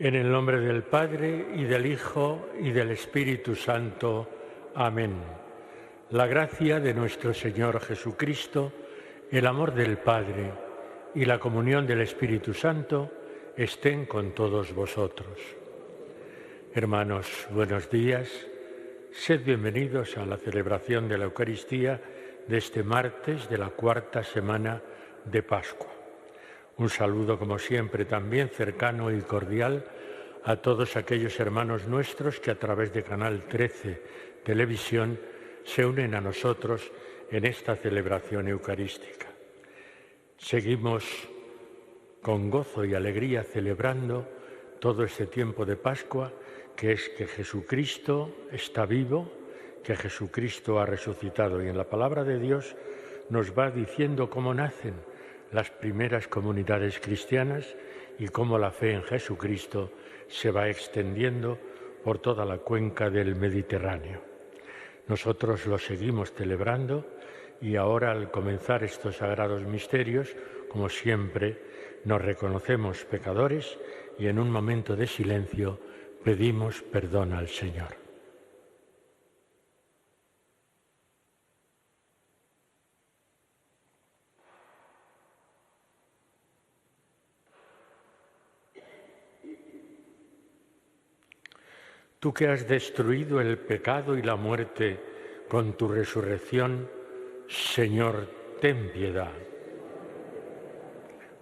En el nombre del Padre, y del Hijo, y del Espíritu Santo. Amén. La gracia de nuestro Señor Jesucristo, el amor del Padre y la comunión del Espíritu Santo estén con todos vosotros. Hermanos, buenos días. Sed bienvenidos a la celebración de la Eucaristía de este martes de la cuarta semana de Pascua. Un saludo, como siempre, también cercano y cordial a todos aquellos hermanos nuestros que a través de Canal 13 Televisión se unen a nosotros en esta celebración eucarística. Seguimos con gozo y alegría celebrando todo este tiempo de Pascua, que es que Jesucristo está vivo, que Jesucristo ha resucitado, y en la palabra de Dios nos va diciendo cómo nacen las primeras comunidades cristianas y cómo la fe en Jesucristo se va extendiendo por toda la cuenca del Mediterráneo. Nosotros lo seguimos celebrando y ahora, al comenzar estos sagrados misterios, como siempre, nos reconocemos pecadores y en un momento de silencio pedimos perdón al Señor. Tú que has destruido el pecado y la muerte con tu resurrección, Señor, ten piedad.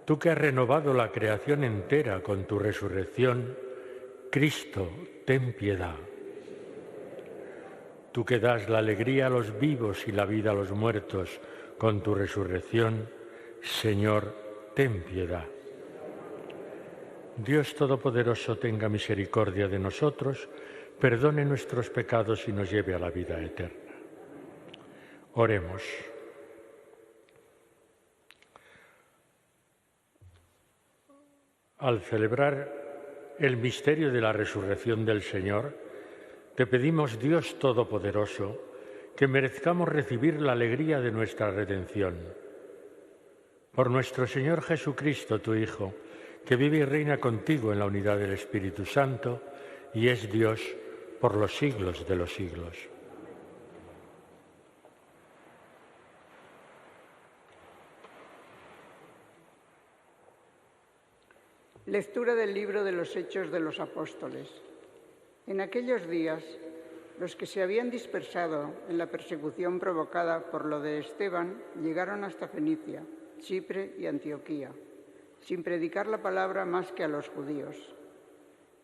Tú que has renovado la creación entera con tu resurrección, Cristo, ten piedad. Tú que das la alegría a los vivos y la vida a los muertos con tu resurrección, Señor, ten piedad. Dios Todopoderoso tenga misericordia de nosotros, perdone nuestros pecados y nos lleve a la vida eterna. Oremos. Al celebrar el misterio de la resurrección del Señor, te pedimos, Dios Todopoderoso, que merezcamos recibir la alegría de nuestra redención. Por nuestro Señor Jesucristo, tu Hijo, que vive y reina contigo en la unidad del Espíritu Santo y es Dios por los siglos de los siglos. Lectura del libro de los Hechos de los Apóstoles. En aquellos días, los que se habían dispersado en la persecución provocada por lo de Esteban llegaron hasta Fenicia, Chipre y Antioquía, sin predicar la palabra más que a los judíos.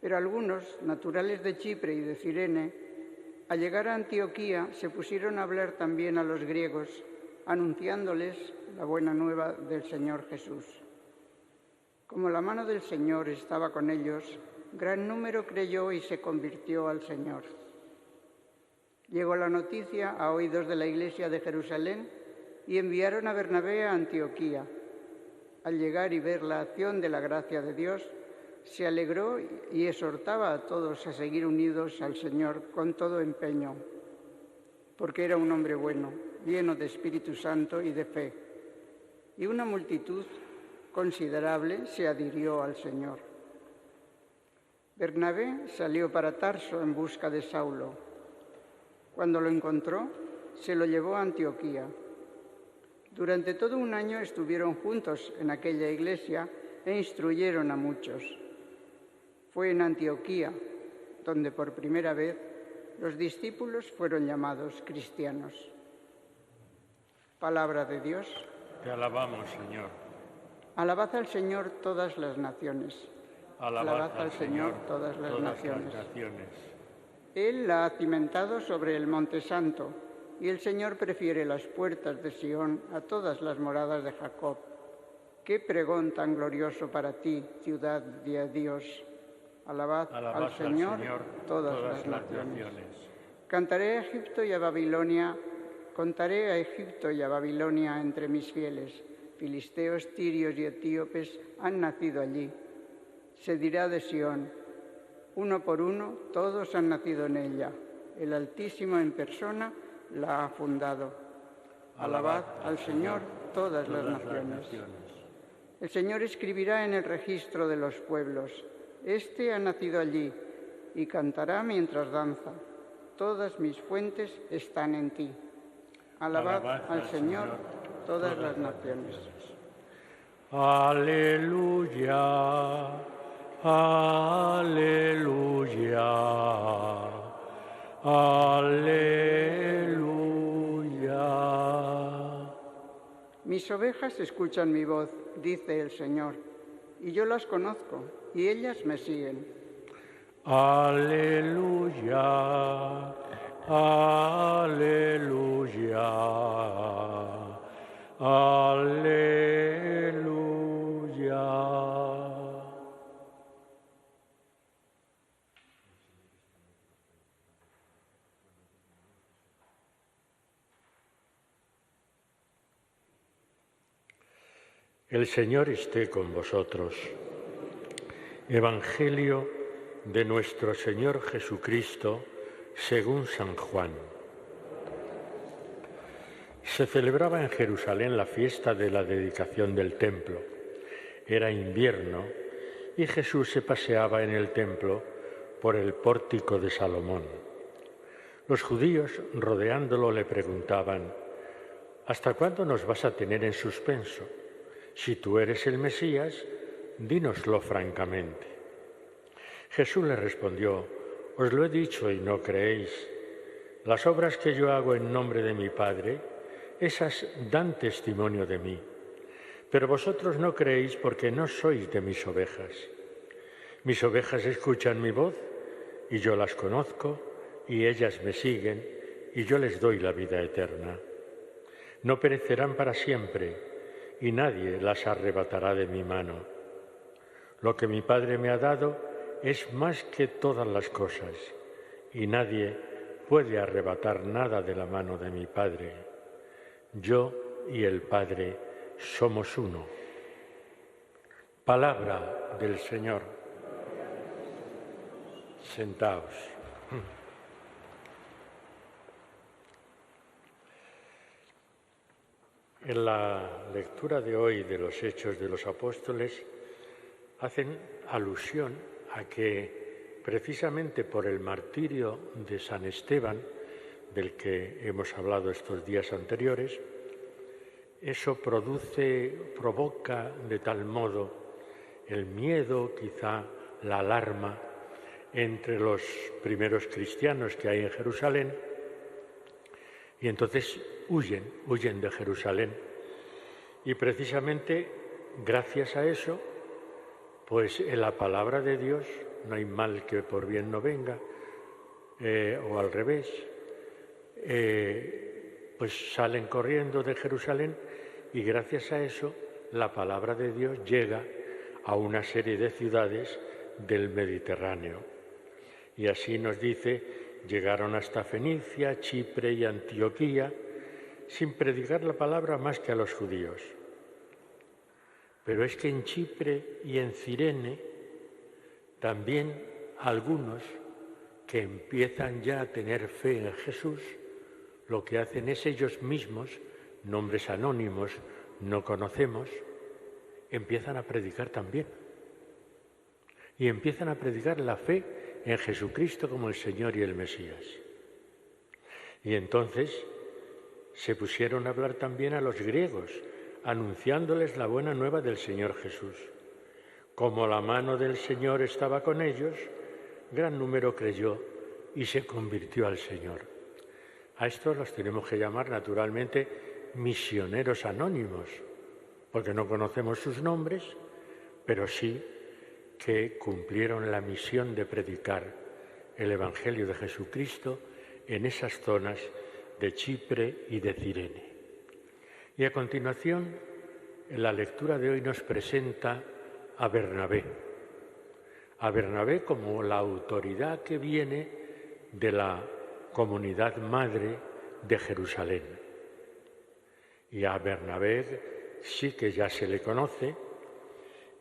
Pero algunos, naturales de Chipre y de Cirene, al llegar a Antioquía se pusieron a hablar también a los griegos, anunciándoles la buena nueva del Señor Jesús. Como la mano del Señor estaba con ellos, gran número creyó y se convirtió al Señor. Llegó la noticia a oídos de la Iglesia de Jerusalén y enviaron a Bernabé a Antioquía. Al llegar y ver la acción de la gracia de Dios, se alegró y exhortaba a todos a seguir unidos al Señor con todo empeño, porque era un hombre bueno, lleno de Espíritu Santo y de fe. Y una multitud considerable se adhirió al Señor. Bernabé salió para Tarso en busca de Saulo. Cuando lo encontró, se lo llevó a Antioquía. Durante todo un año estuvieron juntos en aquella iglesia e instruyeron a muchos. Fue en Antioquía donde por primera vez los discípulos fueron llamados cristianos. Palabra de Dios. Te alabamos, Señor. Alabad al Señor todas las naciones. Alabad al Señor todas las naciones. naciones. Él la ha cimentado sobre el Monte Santo, y el Señor prefiere las puertas de Sión a todas las moradas de Jacob. ¡Qué pregón tan glorioso para ti, ciudad de Dios! Alabad al Señor todas las naciones. Cantaré a Egipto y a Babilonia, contaré a Egipto y a Babilonia entre mis fieles. Filisteos, tirios y etíopes han nacido allí. Se dirá de Sión, uno por uno, todos han nacido en ella. El Altísimo en persona la ha fundado. Alabad al Señor todas las naciones. El Señor escribirá en el registro de los pueblos. Este ha nacido allí y cantará mientras danza. Todas mis fuentes están en ti. Alabad al Señor todas las naciones. Aleluya, aleluya, aleluya. Mis ovejas escuchan mi voz, dice el Señor, y yo las conozco, y ellas me siguen. Aleluya, aleluya, aleluya. El Señor esté con vosotros. Evangelio de nuestro Señor Jesucristo según San Juan. Se celebraba en Jerusalén la fiesta de la dedicación del templo. Era invierno y Jesús se paseaba en el templo por el pórtico de Salomón. Los judíos, rodeándolo, le preguntaban: ¿hasta cuándo nos vas a tener en suspenso? Si tú eres el Mesías, dínoslo francamente. Jesús le respondió: os lo he dicho y no creéis. Las obras que yo hago en nombre de mi Padre, esas dan testimonio de mí. Pero vosotros no creéis porque no sois de mis ovejas. Mis ovejas escuchan mi voz y yo las conozco y ellas me siguen y yo les doy la vida eterna. No perecerán para siempre y nadie las arrebatará de mi mano. Lo que mi Padre me ha dado es más que todas las cosas, y nadie puede arrebatar nada de la mano de mi Padre. Yo y el Padre somos uno. Palabra del Señor. Sentaos. En la lectura de hoy de los Hechos de los Apóstoles hacen alusión a que precisamente por el martirio de San Esteban, del que hemos hablado estos días anteriores, eso provoca de tal modo el miedo, quizá la alarma, entre los primeros cristianos que hay en Jerusalén, y entonces huyen de Jerusalén. Y precisamente gracias a eso, pues en la palabra de Dios, no hay mal que por bien no venga, o al revés, pues salen corriendo de Jerusalén y gracias a eso la palabra de Dios llega a una serie de ciudades del Mediterráneo. Y así nos dice, llegaron hasta Fenicia, Chipre y Antioquía, sin predicar la palabra más que a los judíos. Pero es que en Chipre y en Cirene también algunos que empiezan ya a tener fe en Jesús, lo que hacen es ellos mismos, nombres anónimos, no conocemos, empiezan a predicar también. Y empiezan a predicar la fe en Jesucristo como el Señor y el Mesías. Y entonces se pusieron a hablar también a los griegos, anunciándoles la buena nueva del Señor Jesús. Como la mano del Señor estaba con ellos, gran número creyó y se convirtió al Señor. A estos los tenemos que llamar naturalmente misioneros anónimos, porque no conocemos sus nombres, pero sí que cumplieron la misión de predicar el Evangelio de Jesucristo en esas zonas de Chipre y de Cirene. Y a continuación, en la lectura de hoy nos presenta a Bernabé como la autoridad que viene de la comunidad madre de Jerusalén. Y a Bernabé sí que ya se le conoce,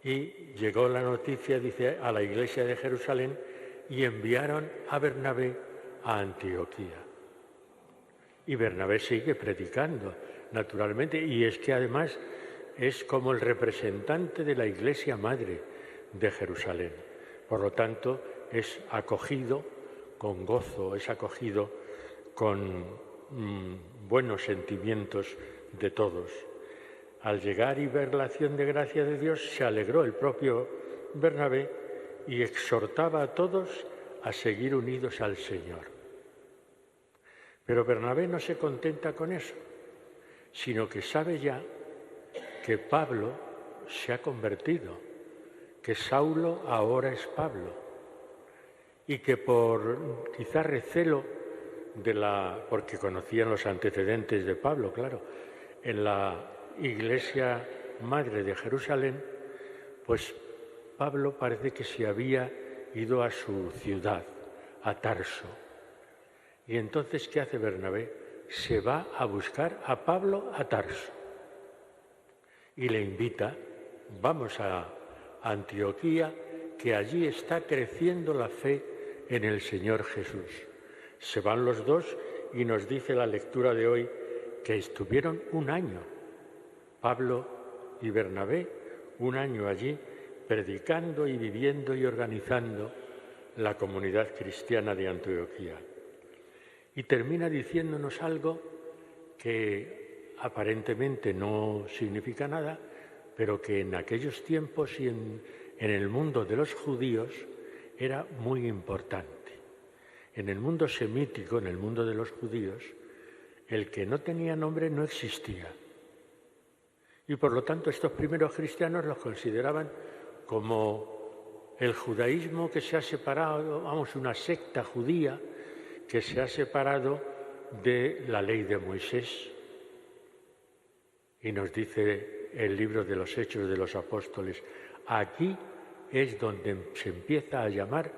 y llegó la noticia, dice, a la iglesia de Jerusalén y enviaron a Bernabé a Antioquía. Y Bernabé sigue predicando, naturalmente, y es que además es como el representante de la iglesia madre de Jerusalén. Por lo tanto, es acogido con gozo, es acogido con buenos sentimientos de todos. Al llegar y ver la acción de gracia de Dios, se alegró el propio Bernabé y exhortaba a todos a seguir unidos al Señor. Pero Bernabé no se contenta con eso, sino que sabe ya que Pablo se ha convertido, que Saulo ahora es Pablo, y que por quizá recelo porque conocían los antecedentes de Pablo, claro, en la Iglesia Madre de Jerusalén, pues Pablo parece que se había ido a su ciudad, a Tarso. Y entonces, ¿qué hace Bernabé? Se va a buscar a Pablo a Tarso y le invita, vamos a Antioquía, que allí está creciendo la fe en el Señor Jesús. Se van los dos y nos dice la lectura de hoy que estuvieron un año, Pablo y Bernabé, un año allí, predicando y viviendo y organizando la comunidad cristiana de Antioquía. Y termina diciéndonos algo que aparentemente no significa nada, pero que en aquellos tiempos y en el mundo de los judíos era muy importante. En el mundo semítico, en el mundo de los judíos, el que no tenía nombre no existía. Y por lo tanto estos primeros cristianos los consideraban como el judaísmo que se ha separado, una secta judía que se ha separado de la ley de Moisés. Y nos dice el libro de los Hechos de los Apóstoles, aquí es donde se empieza a llamar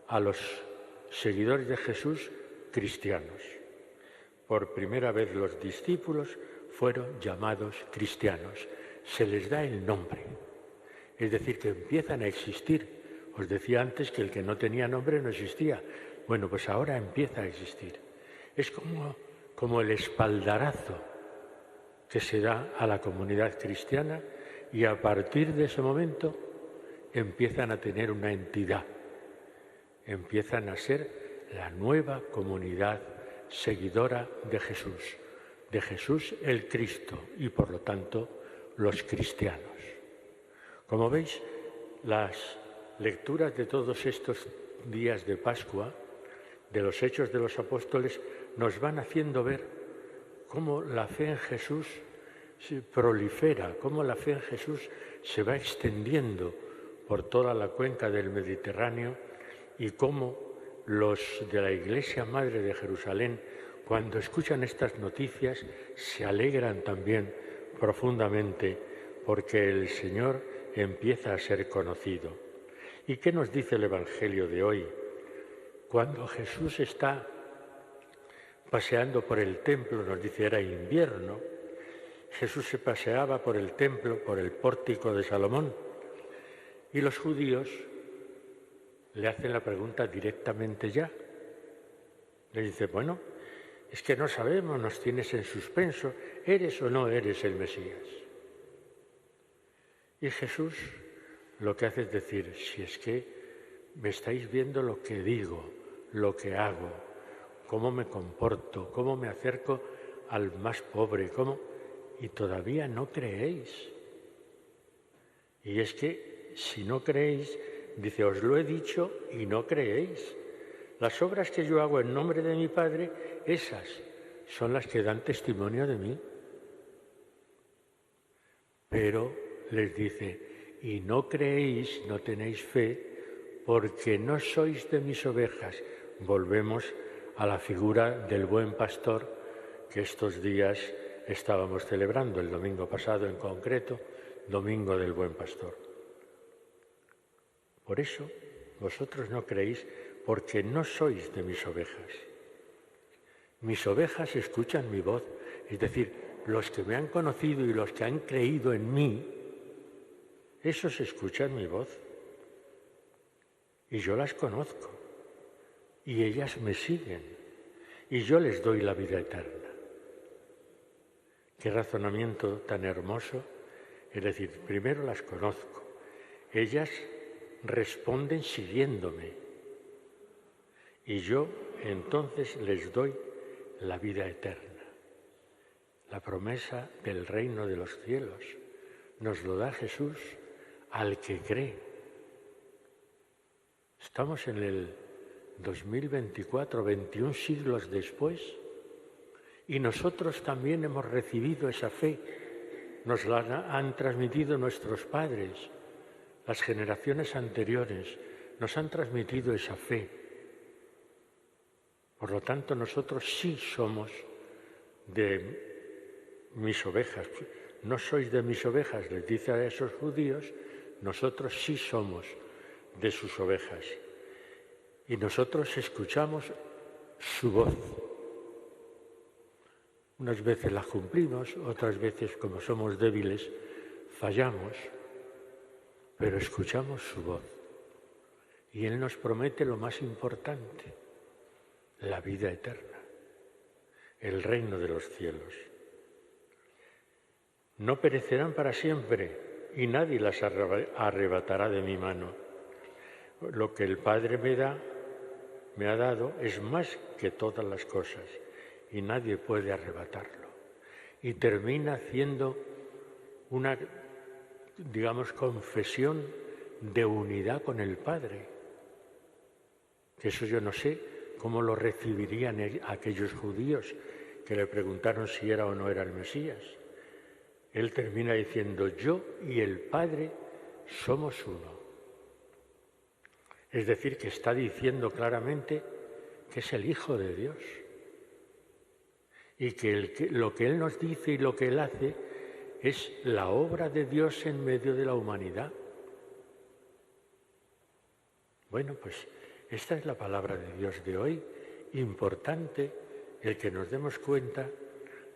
a los seguidores de Jesús cristianos. Por primera vez los discípulos fueron llamados cristianos. Se les da el nombre. Es decir, que empiezan a existir. Os decía antes que el que no tenía nombre no existía. Bueno, pues ahora empieza a existir. Es como el espaldarazo que se da a la comunidad cristiana y a partir de ese momento empiezan a tener una entidad. Empiezan a ser la nueva comunidad seguidora de Jesús el Cristo y por lo tanto los cristianos. Como veis, las lecturas de todos estos días de Pascua, de los Hechos de los Apóstoles, nos van haciendo ver cómo la fe en Jesús se prolifera, cómo la fe en Jesús se va extendiendo por toda la cuenca del Mediterráneo y cómo los de la Iglesia Madre de Jerusalén, cuando escuchan estas noticias, se alegran también profundamente porque el Señor empieza a ser conocido. ¿Y qué nos dice el Evangelio de hoy? Cuando Jesús está paseando por el templo, nos dice era invierno, Jesús se paseaba por el templo, por el pórtico de Salomón, y los judíos le hacen la pregunta directamente ya. Le dice, bueno, es que no sabemos, nos tienes en suspenso, ¿eres o no eres el Mesías? Y Jesús lo que hace es decir, si es que me estáis viendo lo que digo, lo que hago, cómo me comporto, cómo me acerco al más pobre, y todavía no creéis. Y es que si no creéis, dice, os lo he dicho y no creéis. Las obras que yo hago en nombre de mi Padre, esas son las que dan testimonio de mí. Pero les dice, y no creéis, no tenéis fe, porque no sois de mis ovejas. Volvemos a la figura del buen pastor que estos días estábamos celebrando, el domingo pasado en concreto, Domingo del Buen Pastor. Por eso vosotros no creéis, porque no sois de mis ovejas. Mis ovejas escuchan mi voz, es decir, los que me han conocido y los que han creído en mí, esos escuchan mi voz. Y yo las conozco, y ellas me siguen, y yo les doy la vida eterna. Qué razonamiento tan hermoso, es decir, primero las conozco, ellas responden siguiéndome. Y yo entonces les doy la vida eterna. La promesa del reino de los cielos nos lo da Jesús al que cree. Estamos en el 2024, 21 siglos después, y nosotros también hemos recibido esa fe. Nos la han transmitido nuestros padres, las generaciones anteriores, nos han transmitido esa fe. Por lo tanto, nosotros sí somos de mis ovejas. No sois de mis ovejas, les dice a esos judíos, nosotros sí somos de sus ovejas. Y nosotros escuchamos su voz. Unas veces la cumplimos, otras veces, como somos débiles, fallamos, pero escuchamos su voz. Y Él nos promete lo más importante, la vida eterna, el reino de los cielos. No perecerán para siempre y nadie las arrebatará de mi mano. Lo que el Padre me ha dado es más que todas las cosas y nadie puede arrebatarlo. Y termina haciendo una, confesión de unidad con el Padre. Que eso yo no sé cómo lo recibirían aquellos judíos que le preguntaron si era o no era el Mesías. Él termina diciendo, yo y el Padre somos uno. Es decir, que está diciendo claramente que es el Hijo de Dios. Y que lo que Él nos dice y lo que Él hace es la obra de Dios en medio de la humanidad. Bueno, pues esta es la palabra de Dios de hoy. Importante el que nos demos cuenta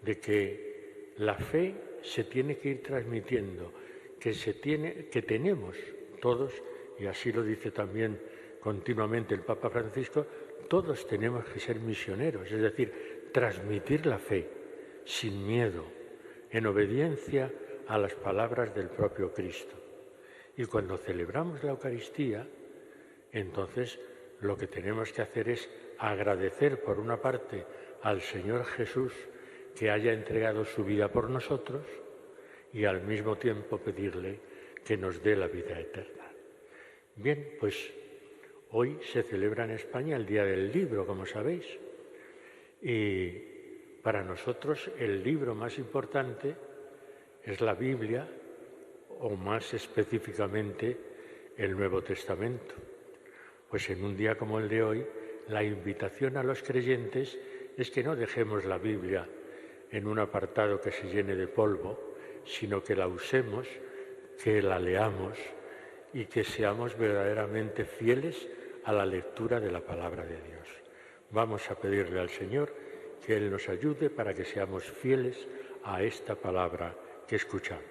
de que la fe se tiene que ir transmitiendo, que tenemos todos, y así lo dice también continuamente el Papa Francisco, todos tenemos que ser misioneros, es decir, transmitir la fe sin miedo, en obediencia a las palabras del propio Cristo. Y cuando celebramos la Eucaristía, entonces lo que tenemos que hacer es agradecer por una parte al Señor Jesús que haya entregado su vida por nosotros y al mismo tiempo pedirle que nos dé la vida eterna. Bien, pues hoy se celebra en España el Día del Libro, como sabéis, y para nosotros el libro más importante es la Biblia, o más específicamente el Nuevo Testamento. Pues en un día como el de hoy, la invitación a los creyentes es que no dejemos la Biblia en un apartado que se llene de polvo, sino que la usemos, que la leamos y que seamos verdaderamente fieles a la lectura de la palabra de Dios. Vamos a pedirle al Señor que Él nos ayude para que seamos fieles a esta palabra que escuchamos.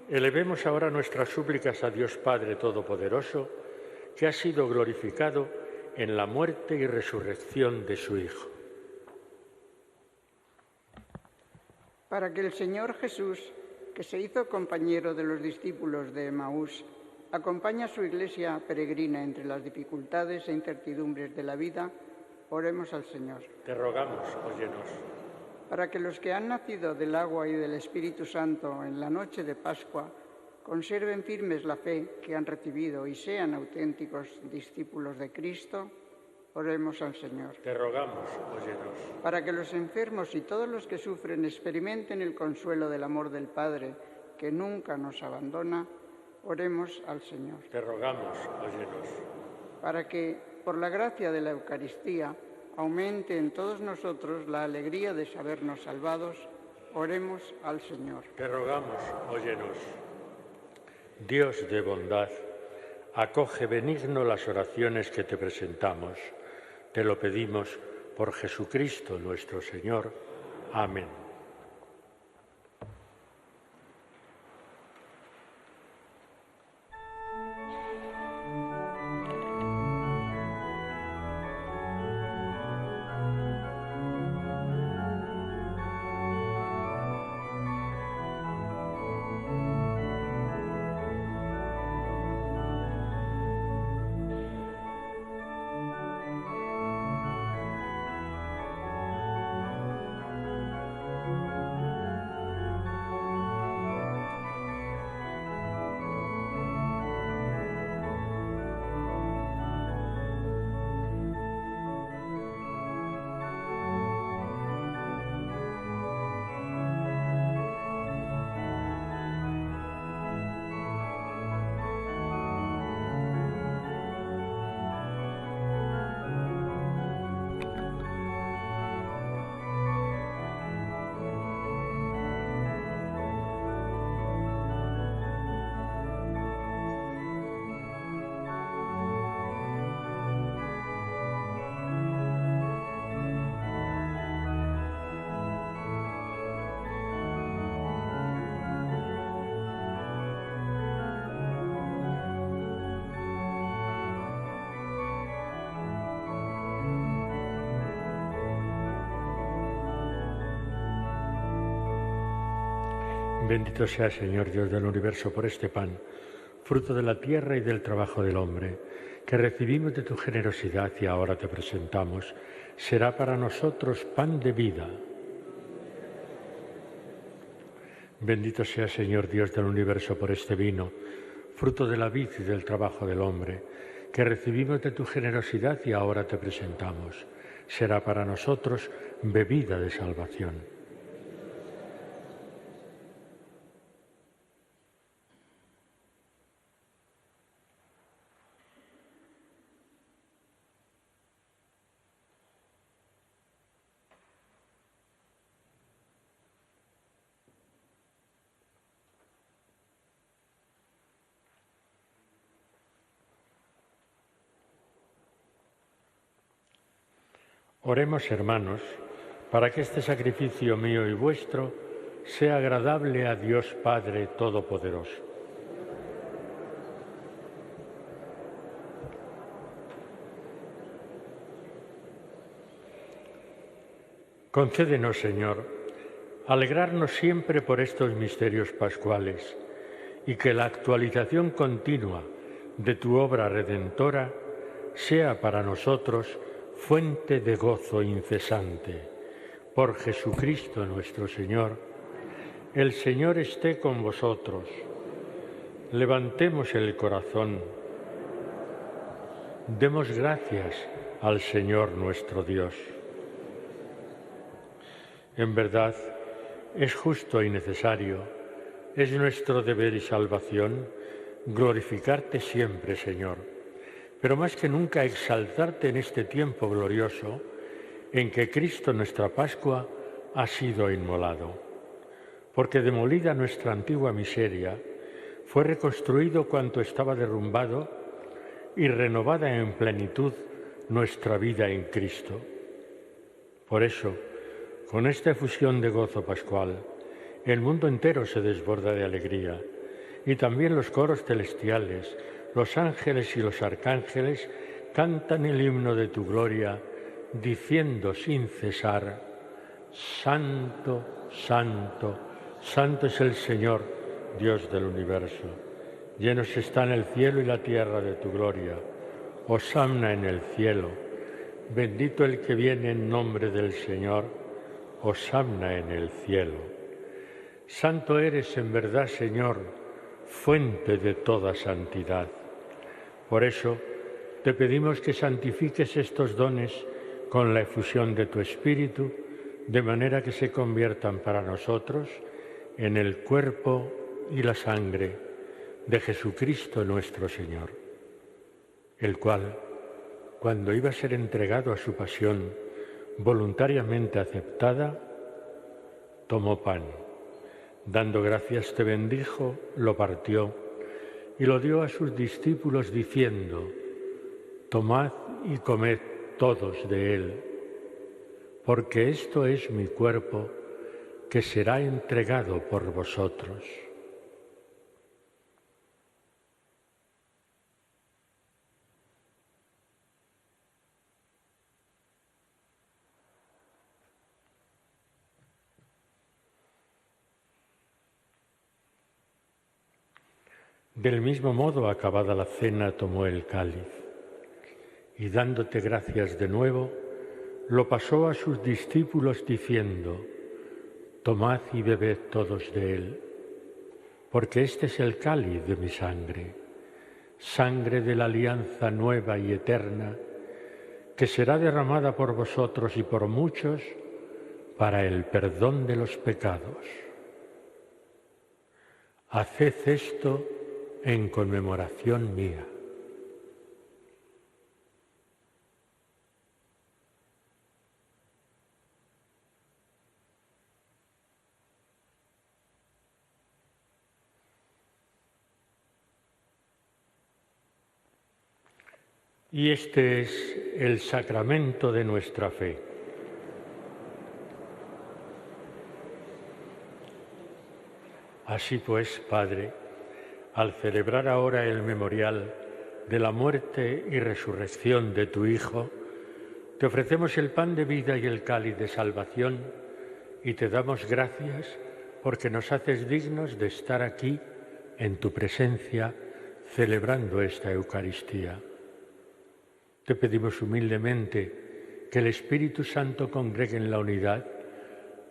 Elevemos ahora nuestras súplicas a Dios Padre Todopoderoso, que ha sido glorificado en la muerte y resurrección de su Hijo. Para que el Señor Jesús, que se hizo compañero de los discípulos de Emaús, acompañe a su Iglesia peregrina entre las dificultades e incertidumbres de la vida, oremos al Señor. Te rogamos, óyenos. Para que los que han nacido del agua y del Espíritu Santo en la noche de Pascua conserven firmes la fe que han recibido y sean auténticos discípulos de Cristo, oremos al Señor. Te rogamos, óyenos. Para que los enfermos y todos los que sufren experimenten el consuelo del amor del Padre, que nunca nos abandona, oremos al Señor. Te rogamos, óyenos. Para que, por la gracia de la Eucaristía, aumente en todos nosotros la alegría de sabernos salvados, oremos al Señor. Te rogamos, óyenos. Dios de bondad, acoge benigno las oraciones que te presentamos. Te lo pedimos por Jesucristo nuestro Señor. Amén. Bendito sea, Señor Dios del universo, por este pan, fruto de la tierra y del trabajo del hombre, que recibimos de tu generosidad y ahora te presentamos. Será para nosotros pan de vida. Bendito sea, Señor Dios del universo, por este vino, fruto de la vid y del trabajo del hombre, que recibimos de tu generosidad y ahora te presentamos. Será para nosotros bebida de salvación. Oremos, hermanos, para que este sacrificio mío y vuestro sea agradable a Dios Padre Todopoderoso. Concédenos, Señor, alegrarnos siempre por estos misterios pascuales y que la actualización continua de tu obra redentora sea para nosotros fuente de gozo incesante. Por Jesucristo nuestro Señor. El Señor esté con vosotros. Levantemos el corazón. Demos gracias al Señor nuestro Dios. En verdad, es justo y necesario, es nuestro deber y salvación glorificarte siempre, Señor, pero más que nunca exaltarte en este tiempo glorioso en que Cristo, nuestra Pascua, ha sido inmolado. Porque demolida nuestra antigua miseria, fue reconstruido cuanto estaba derrumbado y renovada en plenitud nuestra vida en Cristo. Por eso, con esta efusión de gozo pascual, el mundo entero se desborda de alegría y también los coros celestiales, los ángeles y los arcángeles cantan el himno de tu gloria, diciendo sin cesar: Santo, Santo, Santo es el Señor, Dios del universo. Llenos están el cielo y la tierra de tu gloria. Hosanna en el cielo. Bendito el que viene en nombre del Señor. Hosanna en el cielo. Santo eres en verdad, Señor, fuente de toda santidad. Por eso te pedimos que santifiques estos dones con la efusión de tu Espíritu, de manera que se conviertan para nosotros en el cuerpo y la sangre de Jesucristo nuestro Señor, el cual, cuando iba a ser entregado a su pasión voluntariamente aceptada, tomó pan, dando gracias te bendijo, lo partió y lo dio a sus discípulos diciendo: Tomad y comed todos de él, porque esto es mi cuerpo que será entregado por vosotros. Del mismo modo, acabada la cena, tomó el cáliz y, dándote gracias de nuevo, lo pasó a sus discípulos diciendo: Tomad y bebed todos de él, porque este es el cáliz de mi sangre, sangre de la alianza nueva y eterna, que será derramada por vosotros y por muchos para el perdón de los pecados. Haced esto en conmemoración mía. Y este es el sacramento de nuestra fe. Así pues, Padre, al celebrar ahora el memorial de la muerte y resurrección de tu Hijo, te ofrecemos el pan de vida y el cáliz de salvación y te damos gracias porque nos haces dignos de estar aquí en tu presencia celebrando esta Eucaristía. Te pedimos humildemente que el Espíritu Santo congregue en la unidad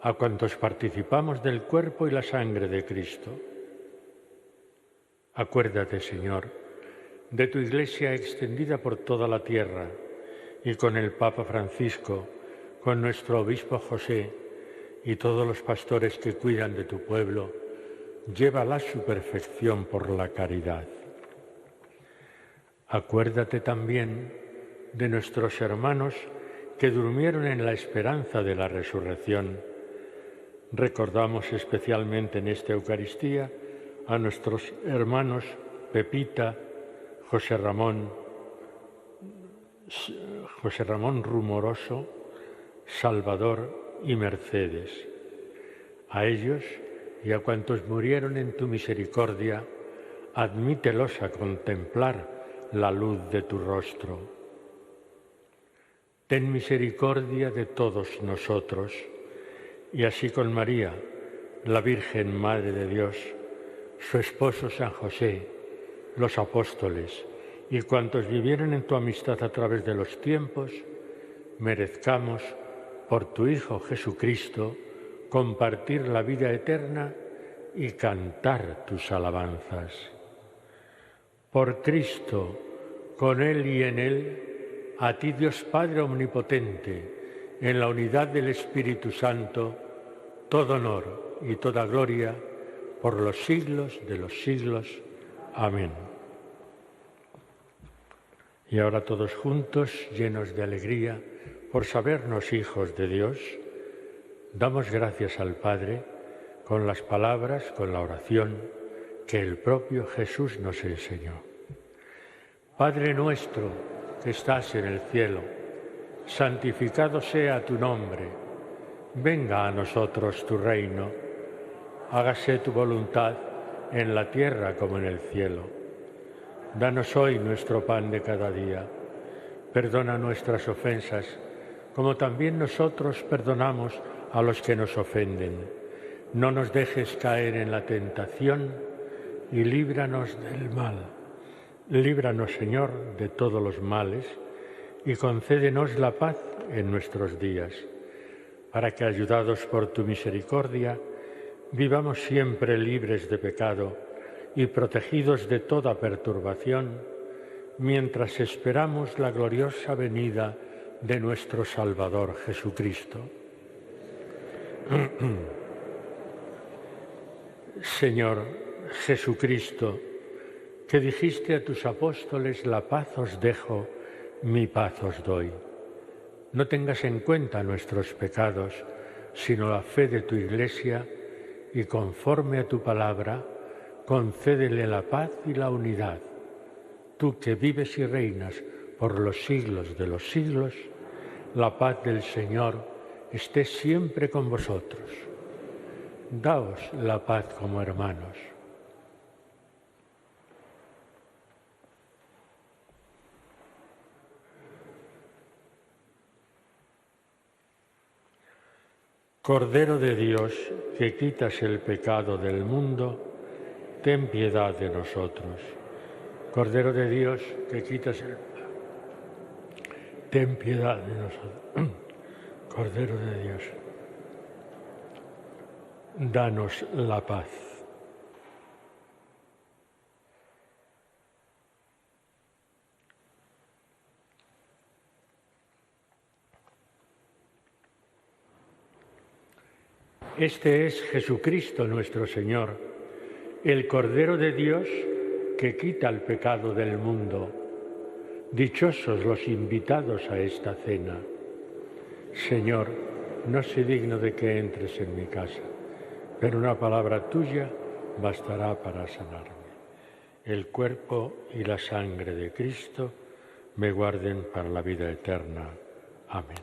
a cuantos participamos del cuerpo y la sangre de Cristo. Acuérdate, Señor, de tu Iglesia extendida por toda la tierra y con el Papa Francisco, con nuestro Obispo José y todos los pastores que cuidan de tu pueblo, llévala a su perfección por la caridad. Acuérdate también de nuestros hermanos que durmieron en la esperanza de la resurrección. Recordamos especialmente en esta Eucaristía a nuestros hermanos Pepita, José Ramón Rumoroso, Salvador y Mercedes. A ellos y a cuantos murieron en tu misericordia, admítelos a contemplar la luz de tu rostro. Ten misericordia de todos nosotros, y así con María, la Virgen Madre de Dios, su esposo San José, los apóstoles y cuantos vivieron en tu amistad a través de los tiempos, merezcamos, por tu Hijo Jesucristo, compartir la vida eterna y cantar tus alabanzas. Por Cristo, con Él y en Él, a ti Dios Padre Omnipotente, en la unidad del Espíritu Santo, todo honor y toda gloria por los siglos de los siglos. Amén. Y ahora todos juntos, llenos de alegría por sabernos hijos de Dios, damos gracias al Padre con las palabras, con la oración que el propio Jesús nos enseñó. Padre nuestro que estás en el cielo, santificado sea tu nombre. Venga a nosotros tu reino, hágase tu voluntad en la tierra como en el cielo. Danos hoy nuestro pan de cada día. Perdona nuestras ofensas, como también nosotros perdonamos a los que nos ofenden. No nos dejes caer en la tentación y líbranos del mal. Líbranos, Señor, de todos los males y concédenos la paz en nuestros días, para que, ayudados por tu misericordia, vivamos siempre libres de pecado y protegidos de toda perturbación, mientras esperamos la gloriosa venida de nuestro Salvador Jesucristo. Señor Jesucristo, que dijiste a tus apóstoles, la paz os dejo, mi paz os doy. No tengas en cuenta nuestros pecados, sino la fe de tu Iglesia, y conforme a tu palabra, concédele la paz y la unidad. Tú que vives y reinas por los siglos de los siglos, la paz del Señor esté siempre con vosotros. Daos la paz como hermanos. Cordero de Dios, que quitas el pecado del mundo, ten piedad de nosotros. Cordero de Dios, que quitas el pecado, ten piedad de nosotros. Cordero de Dios, danos la paz. Este es Jesucristo nuestro Señor, el Cordero de Dios que quita el pecado del mundo. Dichosos los invitados a esta cena. Señor, no soy digno de que entres en mi casa, pero una palabra tuya bastará para sanarme. El cuerpo y la sangre de Cristo me guarden para la vida eterna. Amén.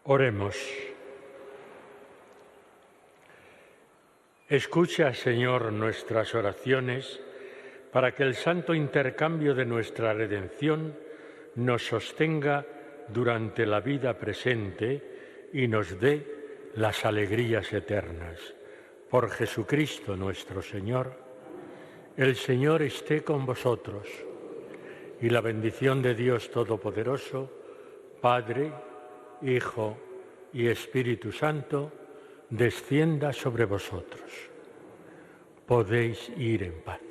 Oremos. Escucha, Señor, nuestras oraciones para que el santo intercambio de nuestra redención nos sostenga durante la vida presente y nos dé las alegrías eternas. Por Jesucristo nuestro Señor. El Señor esté con vosotros y la bendición de Dios Todopoderoso, Padre, Hijo y Espíritu Santo, descienda sobre vosotros. Podéis ir en paz.